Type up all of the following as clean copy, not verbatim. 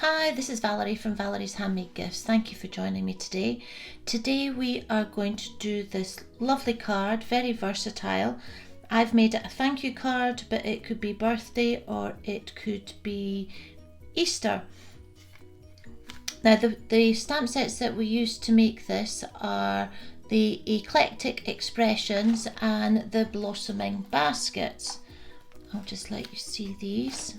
Hi, this is Valerie from Valerie's Handmade Gifts. Thank you for joining me today. Today we are going to do this lovely card, very versatile. I've made it a thank you card, but it could be birthday or it could be Easter. Now the stamp sets that we use to make this are the Eclectic Expressions and the Blossoming Baskets. I'll just let you see these.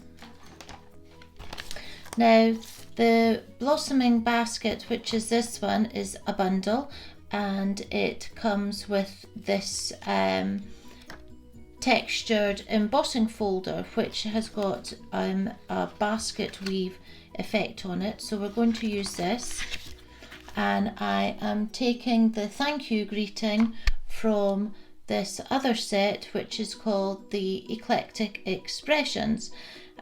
Now the Blossoming Basket, which is this one, is a bundle and it comes with this textured embossing folder which has got a basket weave effect on it. So we're going to use this, and I am taking the thank you greeting from this other set which is called the Eclectic Expressions.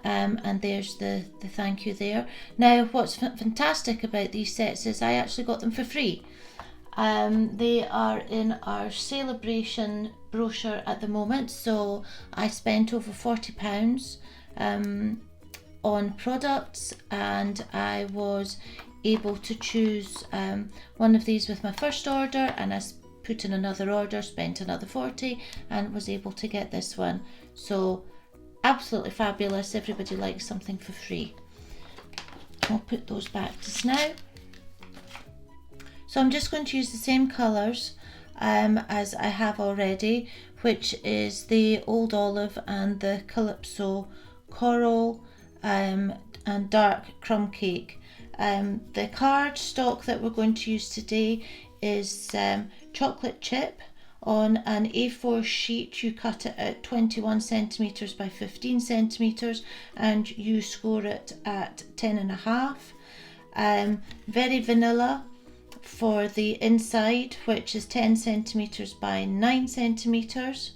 And there's the thank you there. Now what's fantastic about these sets is I actually got them for free. They are in our celebration brochure at the moment, so I spent over £40 on products, and I was able to choose one of these with my first order, and I put in another order, spent another 40, and was able to get this one. So absolutely fabulous. Everybody likes something for free. I'll put those back just now. So I'm just going to use the same colours as I have already, which is the Old Olive and the Calypso Coral and Dark Crumb Cake. The card stock that we're going to use today is chocolate chip. On an A4 sheet, you cut it at 21 centimetres by 15 centimetres and you score it at 10.5. Very vanilla for the inside, which is 10 centimetres by 9 centimetres.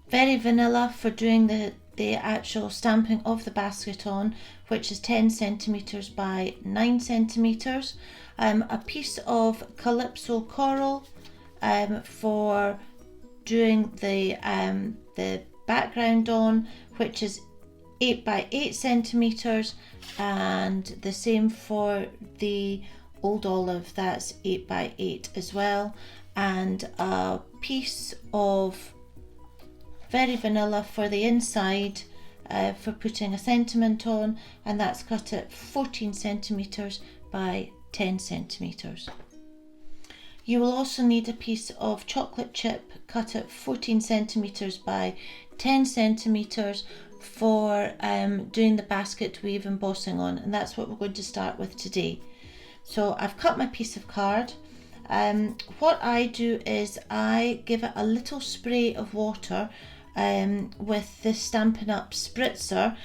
Very vanilla for doing the actual stamping of the basket on, which is 10 centimetres by 9 centimetres. A piece of Calypso Coral for doing the background on, which is 8 by 8 centimetres, and the same for the Old Olive, that's 8 by 8 as well, and a piece of very vanilla for the inside for putting a sentiment on, and that's cut at 14 centimetres by 10 centimetres. You will also need a piece of chocolate chip cut at 14 centimetres by 10 centimetres for doing the basket weave embossing on, and that's what we're going to start with today. So I've cut my piece of card. What I do is I give it a little spray of water with the Stampin' Up! Spritzer.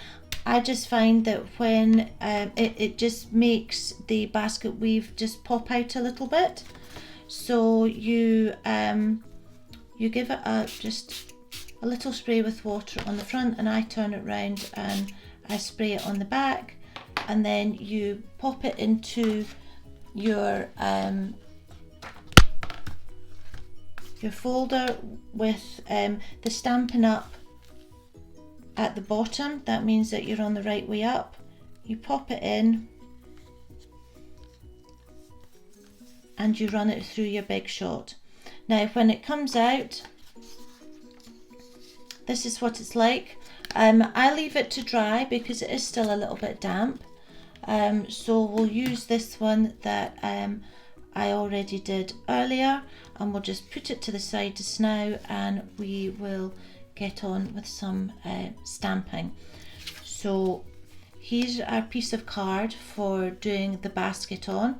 I just find that when it just makes the basket weave just pop out a little bit. So you give it just a little spray with water on the front, and I turn it round and I spray it on the back, and then you pop it into your folder with the Stampin' Up! At the bottom. That means that you're on the right way up. You pop it in and you run it through your Big Shot. Now when it comes out, this is what it's like. I leave it to dry because it is still a little bit damp, so we'll use this one that I already did earlier, and we'll just put it to the side just now, and we will get on with some stamping. So here's our piece of card for doing the basket on,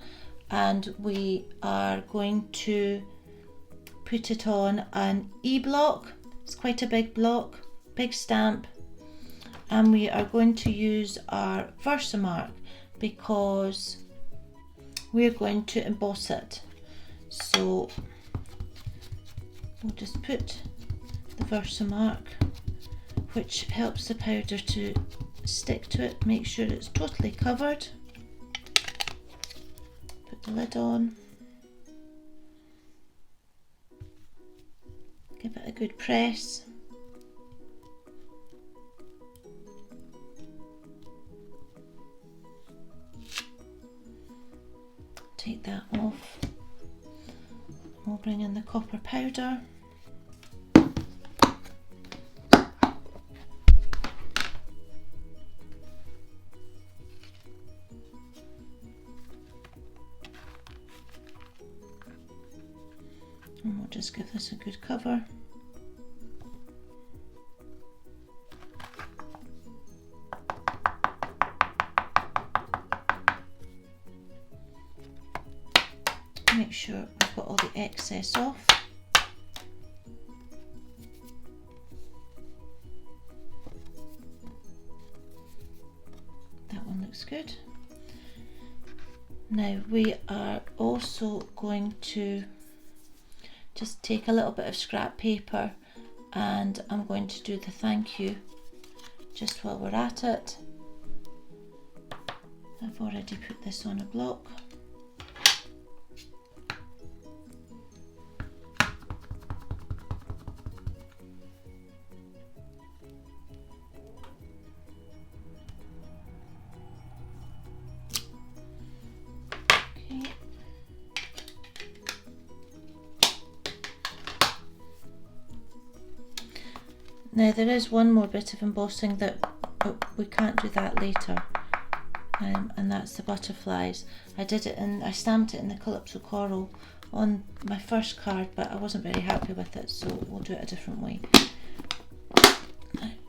and we are going to put it on an E-block. It's quite a big block, big stamp, and we are going to use our Versamark because we're going to emboss it. So we'll just put the Versamark, which helps the powder to stick to it. Make sure it's totally covered. Put the lid on. Give it a good press. that off. We'll bring in the copper powder. And we'll just give this a good cover. Make sure we've got all the excess off. That one looks good. Now we are also going to just take a little bit of scrap paper, and I'm going to do the thank you just while we're at it. I've already put this on a block. Now there is one more bit of embossing that we can't do that later, and that's the butterflies. I stamped it in the Calypso Coral on my first card, but I wasn't very happy with it, so we'll do it a different way.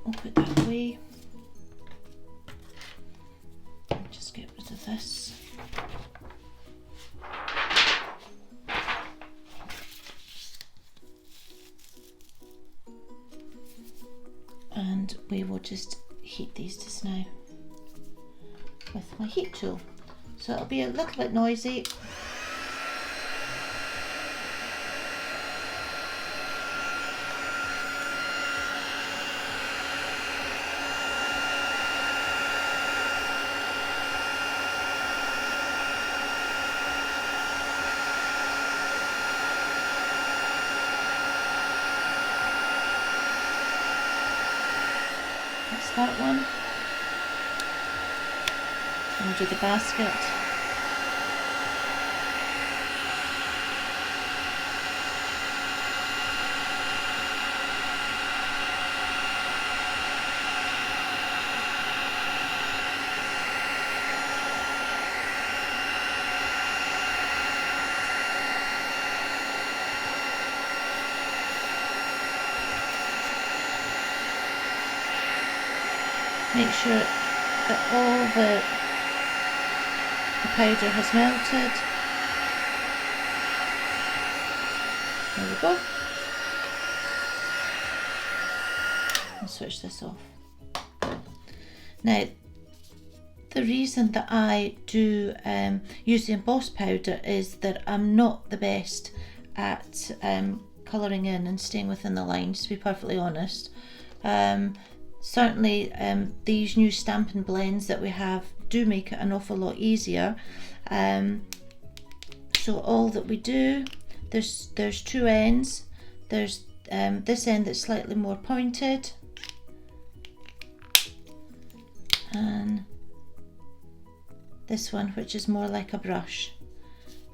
We'll put that away. Just get rid of this. And we will just heat these just now with my heat tool. So it'll be a little bit noisy. That's that one. And we'll do the basket. Make sure that all the powder has melted. There we go. And switch this off. Now, the reason that I do use the embossed powder is that I'm not the best at colouring in and staying within the lines, to be perfectly honest. Certainly these new Stampin' Blends that we have do make it an awful lot easier. So all that we do, there's two ends. There's this end that's slightly more pointed, and this one which is more like a brush.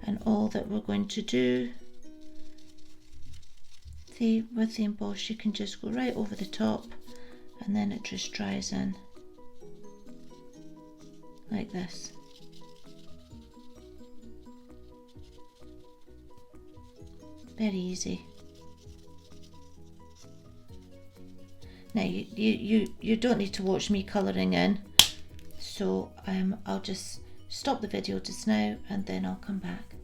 And all that we're going to do, see, with the emboss you can just go right over the top, and then it just dries in like this. Very easy. Now you don't need to watch me colouring in, so I'll just stop the video just now and then I'll come back.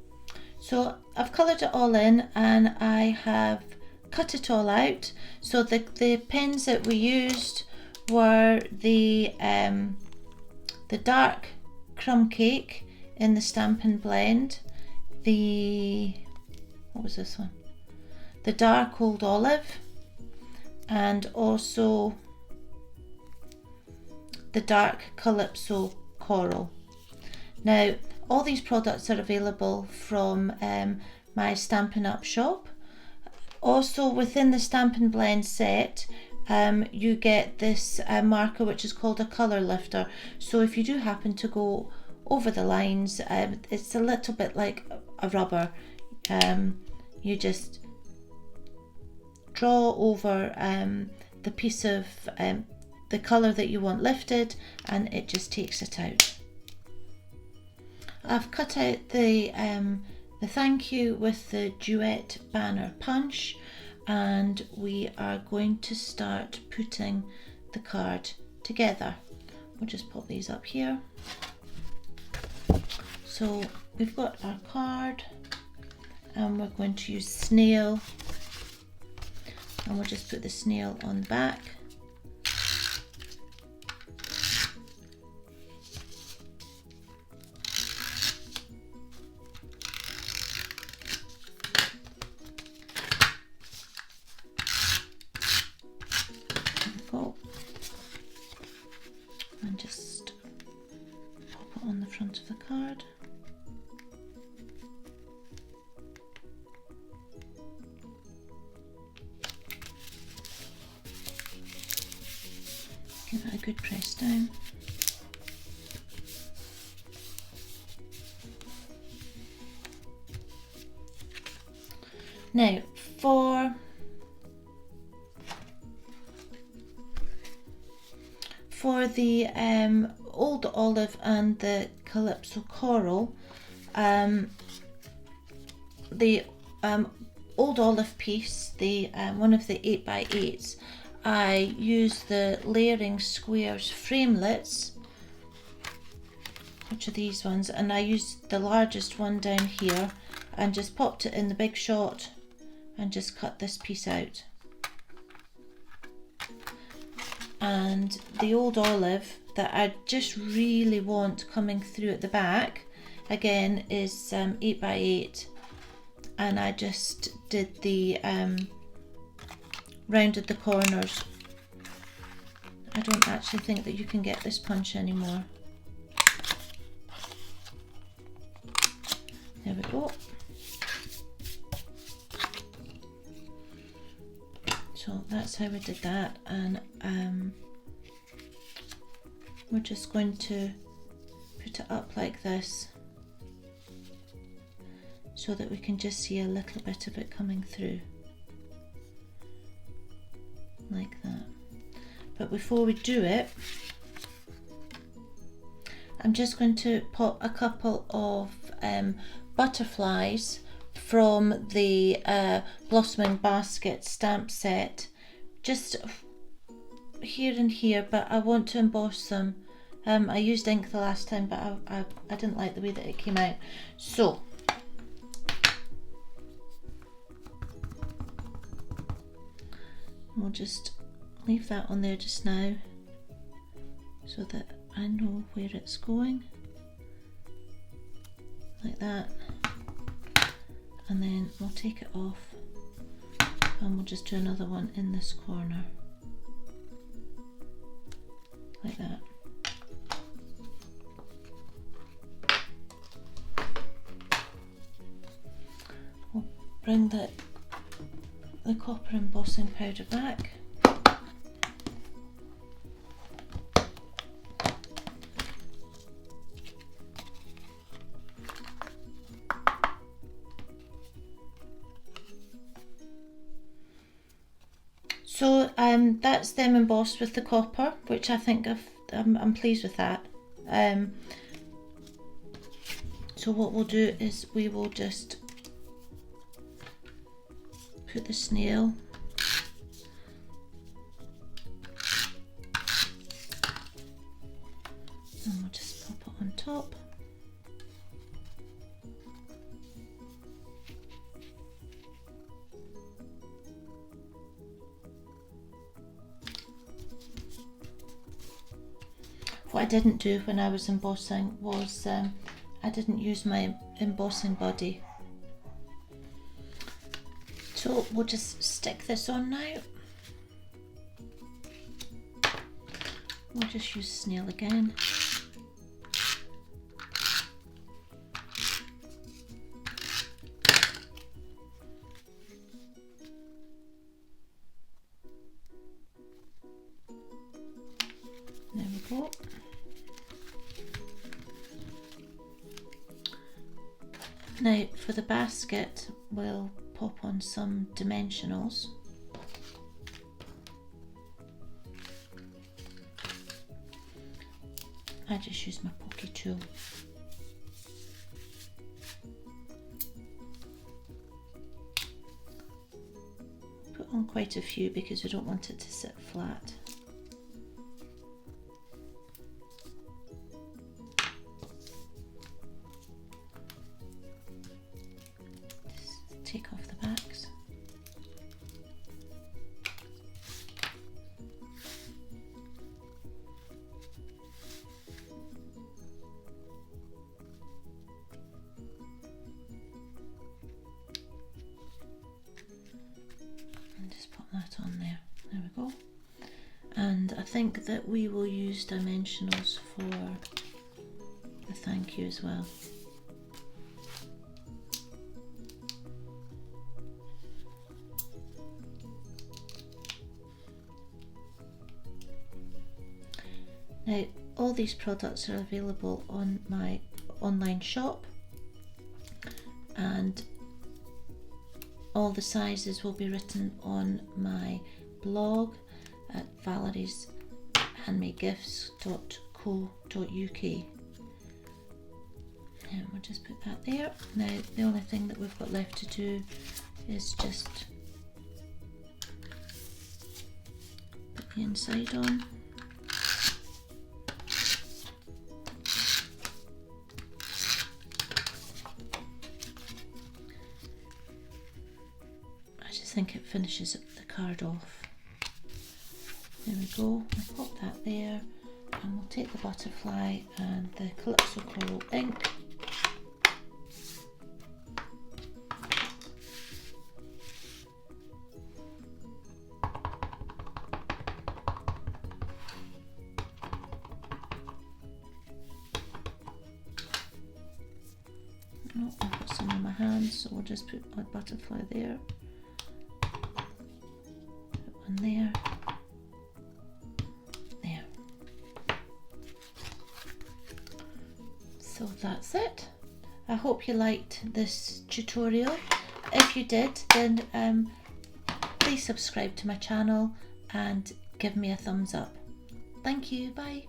So I've coloured it all in and I have cut it all out. So the pens that we used were the dark crumb cake in the Stampin' Blend, what was this one? The dark old olive, and also the dark Calypso Coral. Now all these products are available from my Stampin' Up shop. Also within the Stampin' Blend set you get this marker which is called a colour lifter. So if you do happen to go over the lines. It's a little bit like a rubber. You just draw over the piece of the colour that you want lifted, and it just takes it out. I've cut out the thank you with the Duet banner punch, and we are going to start putting the card together. We'll just pop these up here. So we've got our card, and we're going to use snail, and we'll just put the snail on the back. And just pop it on the front of the card. Give it a good press down. Now for the Old Olive and the Calypso Coral, the Old Olive piece, the one of the 8x8s, I used the Layering Squares framelits, which are these ones, and I used the largest one down here and just popped it in the Big Shot and just cut this piece out. And the Old Olive that I just really want coming through at the back again is 8x8, and I just did the rounded the corners. I don't actually think that you can get this punch anymore. There we go. So that's how we did that, and we're just going to put it up like this so that we can just see a little bit of it coming through like that. But before we do it, I'm just going to pop a couple of butterflies from the Blossoming Basket stamp set, just here and here, but I want to emboss them. I used ink the last time, but I didn't like the way that it came out. So we'll just leave that on there just now so that I know where it's going, like that. And then we'll take it off and we'll just do another one in this corner, like that. We'll bring the copper embossing powder back. So that's them embossed with the copper, which I think I'm pleased with that. So what we'll do is we will just put the snail and we'll just pop it on top. What I didn't do when I was embossing was I didn't use my embossing buddy. So we'll just stick this on now. We'll just use snail again. There we go. Now for the basket, we'll pop on some dimensionals. I just use my pokey tool. Put on quite a few because we don't want it to sit flat. Just take off the backs. Just pop that on there. There we go. And I think that we will use dimensionals for the thank you as well. Now, all these products are available on my online shop, and all the sizes will be written on my blog at valerieshandmadegifts.co.uk. And we'll just put that there. Now the only thing that we've got left to do is just put the inside on. I think it finishes the card off. There we go. I'll pop that there, and we'll take the butterfly and the Calypso Coral ink. Oh, I've got some in my hands, so we'll just put a butterfly there. There. So that's it. I hope you liked this tutorial. If you did, then please subscribe to my channel and give me a thumbs up. Thank you. Bye.